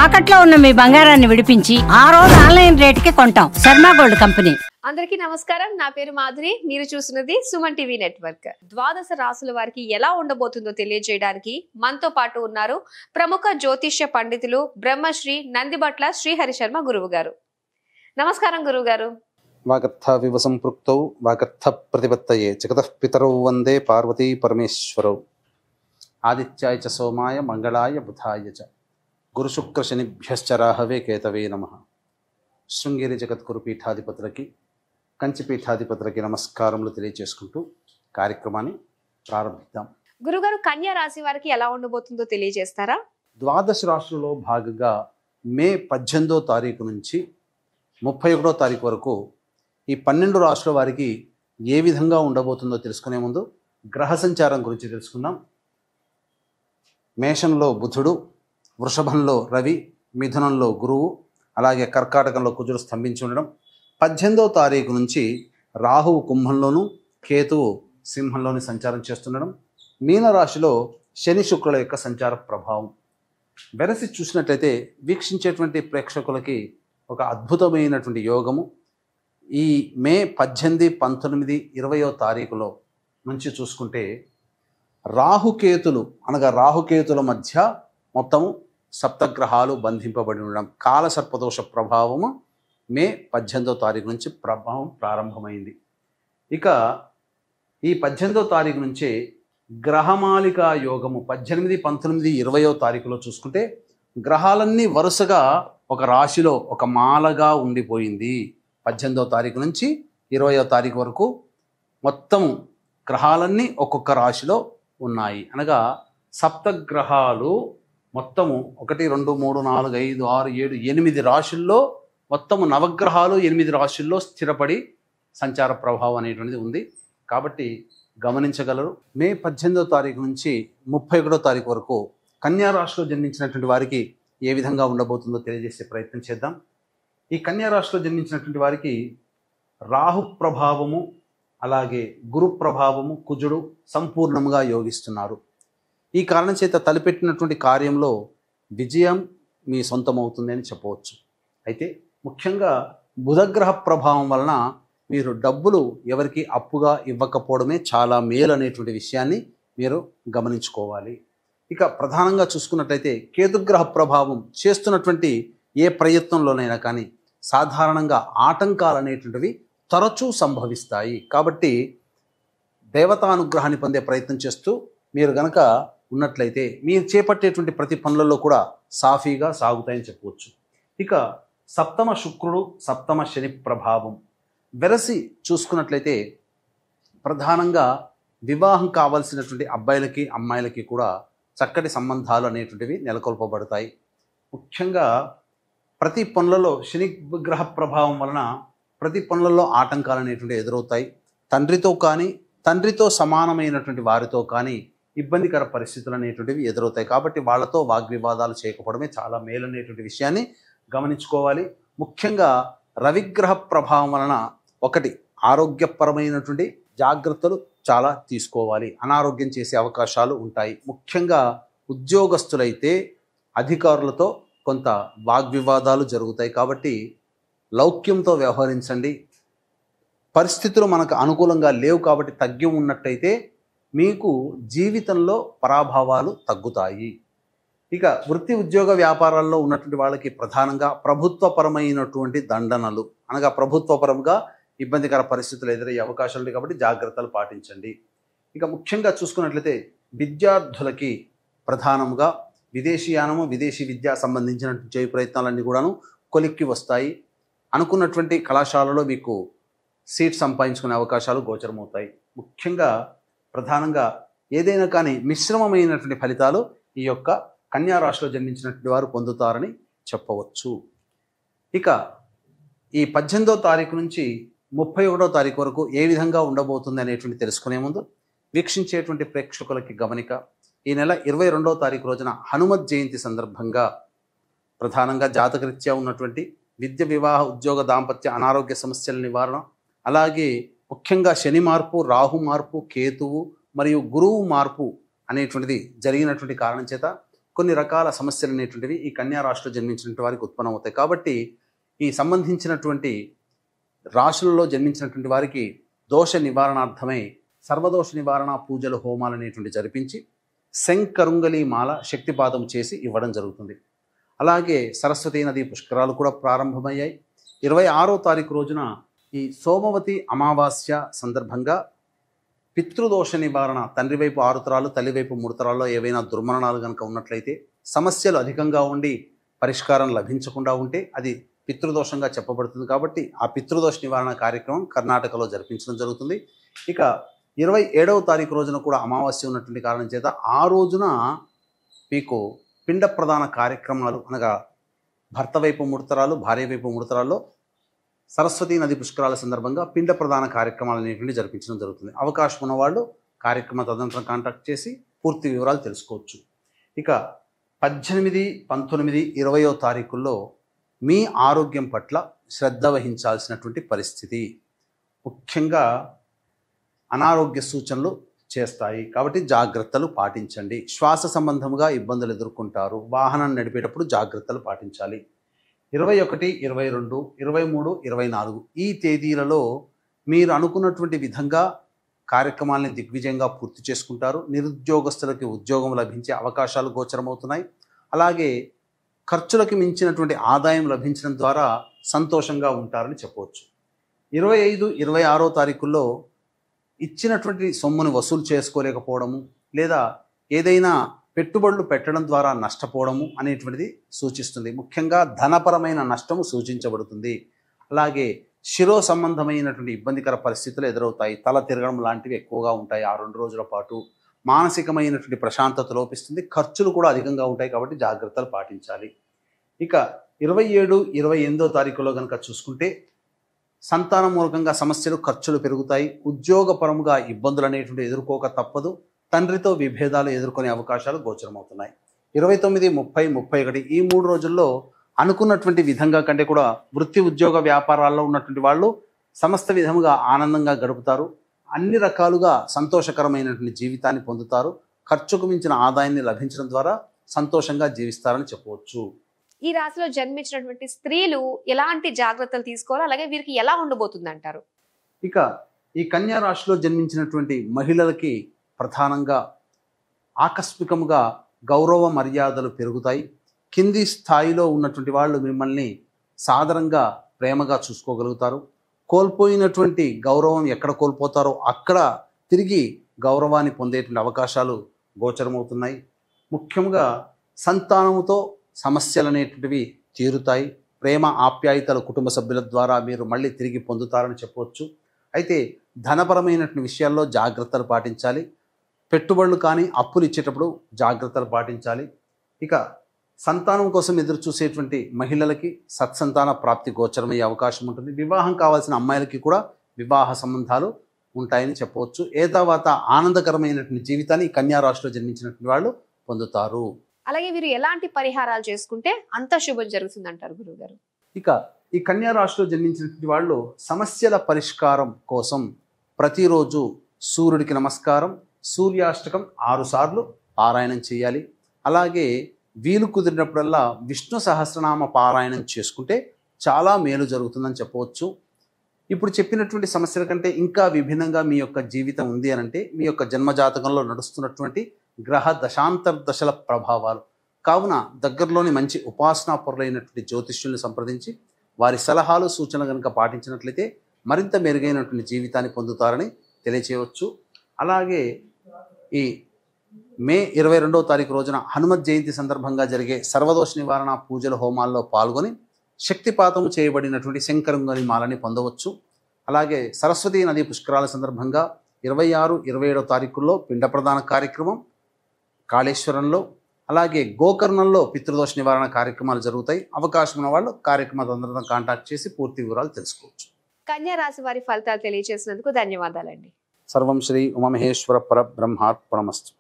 తాకట్లో ఉన్న మీ బంగారాన్ని విడిపించి ఆ రోజు ఆన్లైన్ రేటుకి కొంటాం. Sharma gold company. అందరికీ నమస్కారం. నా పేరు మాధురి. మీరు చూస్తున్నది సుమన్ టీవీ నెట్వర్క్. ద్వాదశ రాసుల వారికి ఎలా ఉండబోతుందో తెలియజేయడానికి మనతో పాటు ఉన్నారు ప్రముఖ జ్యోతిష్య పండితులు బ్రహ్మశ్రీ నందిబట్ల శ్రీహరి శర్మ గురువు గారు. నమస్కారం గురువు గారు. వాగర్థ వివసంపృక్తౌ వాగర్థ ప్రతిపత్తయే జగతః పితరౌ వందే పార్వతీ పరమేశ్వరౌ. ఆదిత్యాయ చ సోమాయ మంగళాయ బుధాయ చ గురుశుక్ర శనిభ్యశ్చ రాహవే కేతవే నమః. శృంగేరి జగద్గురు పీఠాధిపతులకి కంచి పీఠాధిపతులకి నమస్కారములు తెలియజేసుకుంటూ కార్యక్రమాన్ని ప్రారంభిద్దాం. గురుగారు, కన్యా రాశి వారికి ఎలా ఉండబోతుందో తెలియజేస్తారా? ద్వాదశ రాశులలో భాగంగా మే 18వ తారీఖు నుంచి 31వ తారీఖు వరకు ఈ 12 రాశుల వారికి ఏ విధంగా ఉండబోతుందో తెలుసుకునే ముందు గ్రహ సంచారం గురించి తెలుసుకుందాం. మేషంలో బుధుడు, వృషభంలో రవి, మిథునంలో గురువు, అలాగే కర్కాటకంలో కుజుడు స్తంభించి ఉండడం. 18వ తారీఖు నుంచి రాహువు కుంభంలోను, కేతువు సింహంలోని సంచారం చేస్తుండడం. మీనరాశిలో శని శుక్రుల యొక్క సంచార ప్రభావం వెరసి చూసినట్లయితే వీక్షించేటువంటి ప్రేక్షకులకి ఒక అద్భుతమైనటువంటి యోగము ఈ మే 18, 19, 20వ తారీఖులో నుంచి చూసుకుంటే రాహుకేతులు అనగా రాహుకేతుల మధ్య మొత్తము సప్తగ్రహాలు బంధింపబడి ఉండడం, కాలసర్పదోష ప్రభావము మే 18వ తారీఖు నుంచి ప్రభావం ప్రారంభమైంది. ఇక ఈ 18వ తారీఖు నుంచే గ్రహమాలికా యోగము 18, 19, 20వ తారీఖులో చూసుకుంటే గ్రహాలన్నీ వరుసగా ఒక రాశిలో ఒక మాలగా ఉండిపోయింది. 18వ తారీఖు నుంచి 20వ తారీఖు వరకు మొత్తం గ్రహాలన్నీ ఒక్కొక్క రాశిలో ఉన్నాయి. అనగా సప్తగ్రహాలు మొత్తము 1, 2, 3, 4, 5, 6, 7, 8 రాశుల్లో మొత్తము నవగ్రహాలు 8 రాశుల్లో స్థిరపడి సంచార ప్రభావం అనేటువంటిది ఉంది. కాబట్టి గమనించగలరు. మే 18వ తారీఖు నుంచి 31వ తారీఖు వరకు కన్యా రాశిలో జన్మించినటువంటి వారికి ఏ విధంగా ఉండబోతుందో తెలియజేసే ప్రయత్నం చేద్దాం. ఈ కన్యా రాశిలో జన్మించినటువంటి వారికి రాహు ప్రభావము అలాగే గురు ప్రభావము కుజుడు సంపూర్ణంగా యోగిస్తున్నారు. ఈ కారణం చేత తలపెట్టినటువంటి కార్యంలో విజయం మీ సొంతమవుతుంది అని చెప్పవచ్చు. అయితే ముఖ్యంగా బుధగ్రహ ప్రభావం వలన మీరు డబ్బులు ఎవరికి అప్పుగా ఇవ్వకపోవడమే చాలా మేలు అనేటువంటి విషయాన్ని మీరు గమనించుకోవాలి. ఇక ప్రధానంగా చూసుకున్నట్లయితే కేతుగ్రహ ప్రభావం చేస్తున్నటువంటి ఏ ప్రయత్నంలోనైనా కానీ సాధారణంగా ఆటంకాలు అనేటువంటివి తరచూ సంభవిస్తాయి. కాబట్టి దేవతానుగ్రహాన్ని పొందే ప్రయత్నం చేస్తూ మీరు గనక ఉన్నట్లయితే మీరు చేపట్టేటువంటి ప్రతి పనులలో కూడా సాఫీగా సాగుతాయని చెప్పవచ్చు. ఇక సప్తమ శుక్రుడు, సప్తమ శని ప్రభావం వెరసి చూసుకున్నట్లయితే ప్రధానంగా వివాహం కావాల్సినటువంటి అబ్బాయిలకి అమ్మాయిలకి కూడా చక్కటి సంబంధాలు అనేటువంటివి నెలకొల్పబడతాయి. ముఖ్యంగా ప్రతి పనులలో శని గ్రహ ప్రభావం వలన ప్రతి పనులలో ఆటంకాలు అనేటువంటివి ఎదురవుతాయి. తండ్రితో కానీ తండ్రితో సమానమైనటువంటి వారితో కానీ ఇబ్బందికర పరిస్థితులు అనేటువంటివి ఎదురవుతాయి. కాబట్టి వాళ్ళతో వాగ్వివాదాలు చేయకపోవడమే చాలా మేలు అనేటువంటి విషయాన్ని గమనించుకోవాలి. ముఖ్యంగా రవిగ్రహ ప్రభావం వలన ఒకటి ఆరోగ్యపరమైనటువంటి జాగ్రత్తలు చాలా తీసుకోవాలి. అనారోగ్యం చేసే అవకాశాలు ఉంటాయి. ముఖ్యంగా ఉద్యోగస్తులైతే అధికారులతో కొంత వాగ్వివాదాలు జరుగుతాయి. కాబట్టి లౌక్యంతో వ్యవహరించండి. పరిస్థితులు మనకు అనుకూలంగా లేవు కాబట్టి తగ్గి ఉన్నట్టయితే మీకు జీవితంలో పరాభవాలు తగ్గుతాయి. ఇక వృత్తి ఉద్యోగ వ్యాపారాల్లో ఉన్నటువంటి వాళ్ళకి ప్రధానంగా ప్రభుత్వపరమైనటువంటి దండనలు అనగా ప్రభుత్వపరంగా ఇబ్బందికర పరిస్థితులు ఎదురయ్యే అవకాశాలు ఉన్నాయి. కాబట్టి జాగ్రత్తలు పాటించండి. ఇక ముఖ్యంగా చూసుకున్నట్లయితే విద్యార్థులకి ప్రధానంగా విదేశీయానము విదేశీ విద్య సంబంధించిన చేయ ప్రయత్నాలన్నీ కూడాను కొలిక్కి వస్తాయి. అనుకున్నటువంటి కళాశాలలో మీకు సీట్ సంపాదించుకునే అవకాశాలు గోచరమవుతాయి. ముఖ్యంగా ప్రధానంగా ఏదైనా కానీ మిశ్రమమైనటువంటి ఫలితాలు ఈ యొక్క కన్యా రాశిలో జన్మించినటువంటి వారు పొందుతారని చెప్పవచ్చు. ఇక ఈ 18వ తారీఖు నుంచి 31వ తారీఖు వరకు ఏ విధంగా ఉండబోతుంది అనేటువంటి తెలుసుకునే ముందు వీక్షించేటువంటి ప్రేక్షకులకి గమనిక. ఈ నెల 22వ తారీఖు రోజున హనుమత్ జయంతి సందర్భంగా ప్రధానంగా జాతకరీత్యా ఉన్నటువంటి విద్య, వివాహ, ఉద్యోగ, దాంపత్య, అనారోగ్య సమస్యల నివారణ, అలాగే ముఖ్యంగా శని మార్పు, రాహు మార్పు, కేతువు మరియు గురువు మార్పు అనేటువంటిది జరిగినటువంటి కారణం చేత కొన్ని రకాల సమస్యలు అనేటువంటివి ఈ కన్యా రాశిలో జన్మించినటువంటి వారికి ఉత్పన్నమవుతాయి. కాబట్టి ఈ సంబంధించినటువంటి రాశులలో జన్మించినటువంటి వారికి దోష నివారణార్థమై సర్వదోష నివారణ పూజలు హోమాలు అనేటువంటి జరిపించి శంకరుంగలి మాల శక్తిపాతం చేసి ఇవ్వడం జరుగుతుంది. అలాగే సరస్వతీ నది పుష్కరాలు కూడా ప్రారంభమయ్యాయి. 26వ తారీఖు రోజున ఈ సోమవతి అమావాస్య సందర్భంగా పితృదోష నివారణ, తండ్రి వైపు 6 తరాలు తల్లి వైపు 3 తరాల్లో ఏవైనా దుర్మరణాలు కనుక ఉన్నట్లయితే, సమస్యలు అధికంగా ఉండి పరిష్కారం లభించకుండా ఉంటే అది పితృదోషంగా చెప్పబడుతుంది. కాబట్టి ఆ పితృదోష నివారణ కార్యక్రమం కర్ణాటకలో జరిపించడం జరుగుతుంది. ఇక 27వ తారీఖు రోజున కూడా అమావాస్య ఉన్నటువంటి కారణం చేత ఆ రోజున మీకు పిండ ప్రదాన కార్యక్రమాలు, అనగా భర్త వైపు 3 తరాలు భార్య వైపు 3 తరాల్లో సరస్వతీ నది పుష్కరాల సందర్భంగా పిండ ప్రదాన కార్యక్రమాలు అనేటువంటి జరిపించడం జరుగుతుంది. అవకాశం ఉన్నవాళ్ళు కార్యక్రమ తదనంతరం కాంటాక్ట్ చేసి పూర్తి వివరాలు తెలుసుకోవచ్చు. ఇక 18, 19, 20వ తారీఖుల్లో మీ ఆరోగ్యం పట్ల శ్రద్ధ వహించాల్సినటువంటి పరిస్థితి, ముఖ్యంగా అనారోగ్య సూచనలు చేస్తాయి. కాబట్టి జాగ్రత్తలు పాటించండి. శ్వాస సంబంధముగా ఇబ్బందులు ఎదుర్కొంటారు. వాహనం నడిపేటప్పుడు జాగ్రత్తలు పాటించాలి. 21, 22, 23, 24 ఈ తేదీలలో మీరు అనుకున్నటువంటి విధంగా కార్యక్రమాలని దిగ్విజయంగా పూర్తి చేసుకుంటారు. నిరుద్యోగస్తులకి ఉద్యోగం లభించే అవకాశాలు గోచరమవుతున్నాయి. అలాగే ఖర్చులకు మించినటువంటి ఆదాయం లభించడం ద్వారా సంతోషంగా ఉంటారని చెప్పవచ్చు. 25, 26వ తారీఖుల్లో ఇచ్చినటువంటి సొమ్మును వసూలు చేసుకోలేకపోవడము, లేదా ఏదైనా పెట్టుబడులు పెట్టడం ద్వారా నష్టపోవడము అనేటువంటిది సూచిస్తుంది. ముఖ్యంగా ధనపరమైన నష్టము సూచించబడుతుంది. అలాగే శిరో సంబంధమైనటువంటి ఇబ్బందికర పరిస్థితులు ఎదురవుతాయి. తల తిరగడం లాంటివి ఎక్కువగా ఉంటాయి. ఆ 2 రోజుల పాటు మానసికమైనటువంటి ప్రశాంతత లోపిస్తుంది. ఖర్చులు కూడా అధికంగా ఉంటాయి. కాబట్టి జాగ్రత్తలు పాటించాలి. ఇక 27, 28వ తారీఖులో కనుక చూసుకుంటే సంతాన మూలకంగా సమస్యలు, ఖర్చులు పెరుగుతాయి. ఉద్యోగపరముగా ఇబ్బందులు అనేటువంటి ఎదుర్కోక తప్పదు. తండ్రితో విభేదాలు ఎదుర్కొనే అవకాశాలు గోచరమవుతున్నాయి. 29, 30, 31 ఈ 3 రోజుల్లో అనుకున్నటువంటి విధంగా కంటే కూడా వృత్తి ఉద్యోగ వ్యాపారాల్లో ఉన్నటువంటి వాళ్ళు సమస్త విధముగా ఆనందంగా గడుపుతారు. అన్ని రకాలుగా సంతోషకరమైనటువంటి జీవితాన్ని పొందుతారు. ఖర్చుకు మించిన ఆదాయాన్ని లభించడం ద్వారా సంతోషంగా జీవిస్తారని చెప్పవచ్చు. ఈ రాశిలో జన్మించినటువంటి స్త్రీలు ఎలాంటి జాగ్రత్తలు తీసుకోవాలి, అలాగే వీరికి ఎలా ఉండబోతుంది అంటారు? ఇక ఈ కన్యా రాశిలో జన్మించినటువంటి మహిళలకి ప్రధానంగా ఆకస్మికంగా గౌరవ మర్యాదలు పెరుగుతాయి. కింది స్థాయిలో ఉన్నటువంటి వాళ్ళు మిమ్మల్ని సాదరంగా ప్రేమగా చూసుకోగలుగుతారు. కోల్పోయినటువంటి గౌరవం ఎక్కడ కోల్పోతారో అక్కడ తిరిగి గౌరవాన్ని పొందేటువంటి అవకాశాలు గోచరమవుతున్నాయి. ముఖ్యంగా సంతానముతో సమస్యలు అనేటువంటివి తీరుతాయి. ప్రేమ ఆప్యాయతలు కుటుంబ సభ్యుల ద్వారా మీరు మళ్ళీ తిరిగి పొందుతారని చెప్పవచ్చు. అయితే ధనపరమైనటువంటి విషయాల్లో జాగ్రత్తలు పాటించాలి. పెట్టుబడులు కానీ అప్పులు ఇచ్చేటప్పుడు జాగ్రత్తలు పాటించాలి. ఇక సంతానం కోసం ఎదురు చూసేటువంటి మహిళలకి సత్సంతాన ప్రాప్తి గోచరమయ్యే అవకాశం ఉంటుంది. వివాహం కావాల్సిన అమ్మాయిలకి కూడా వివాహ సంబంధాలు ఉంటాయని చెప్పవచ్చు. ఏతావాత ఆనందకరమైనటువంటి జీవితాన్ని కన్యా రాశిలో జన్మించినటువంటి వాళ్ళు పొందుతారు. అలాగే వీరు ఎలాంటి పరిహారాలు చేసుకుంటే అంత శుభం జరుగుతుంది అంటారు గురువుగారు? ఇక ఈ కన్యా రాశిలో జన్మించినటువంటి వాళ్ళు సమస్యల పరిష్కారం కోసం ప్రతిరోజు సూర్యుడికి నమస్కారం, సూర్యాష్టకం 6 సార్లు పారాయణం చేయాలి. అలాగే వీలు కుదిరినప్పుడల్లా విష్ణు సహస్రనామ పారాయణం చేసుకుంటే చాలా మేలు జరుగుతుందని చెప్పవచ్చు. ఇప్పుడు చెప్పినటువంటి సమస్యల కంటే ఇంకా విభిన్నంగా మీ యొక్క జీవితం ఉంది అని అంటే మీ యొక్క జన్మజాతకంలో నడుస్తున్నటువంటి గ్రహ దశాంతర్దశల ప్రభావాలు. కావున దగ్గరలోని మంచి ఉపాసనాపరులైనటువంటి జ్యోతిష్యుల్ని సంప్రదించి వారి సలహాలు సూచనలు కనుక పాటించినట్లయితే మరింత మెరుగైనటువంటి జీవితాన్ని పొందుతారని తెలియచేయవచ్చు. అలాగే ఈ మే 22వ తారీఖు రోజున హనుమత్ జయంతి సందర్భంగా జరిగే సర్వదోష నివారణ పూజల హోమాల్లో పాల్గొని శక్తిపాతం చేయబడినటువంటి శంకరుంగని మాలని పొందవచ్చు. అలాగే సరస్వతీ నది పుష్కరాల సందర్భంగా 26, 27వ తారీఖుల్లో పిండ ప్రదాన కార్యక్రమం కాళేశ్వరంలో, అలాగే గోకర్ణంలో పితృదోష నివారణ కార్యక్రమాలు జరుగుతాయి. అవకాశం ఉన్న వాళ్ళు కార్యక్రమాలందరితో కాంటాక్ట్ చేసి పూర్తి వివరాలు తెలుసుకోవచ్చు. కన్యా రాశి వారి ఫలితాలు తెలియజేసినందుకు ధన్యవాదాలండి. సర్వం శ్రీ ఉమామహేశ్వర పరబ్రహ్మార్పణమస్తు.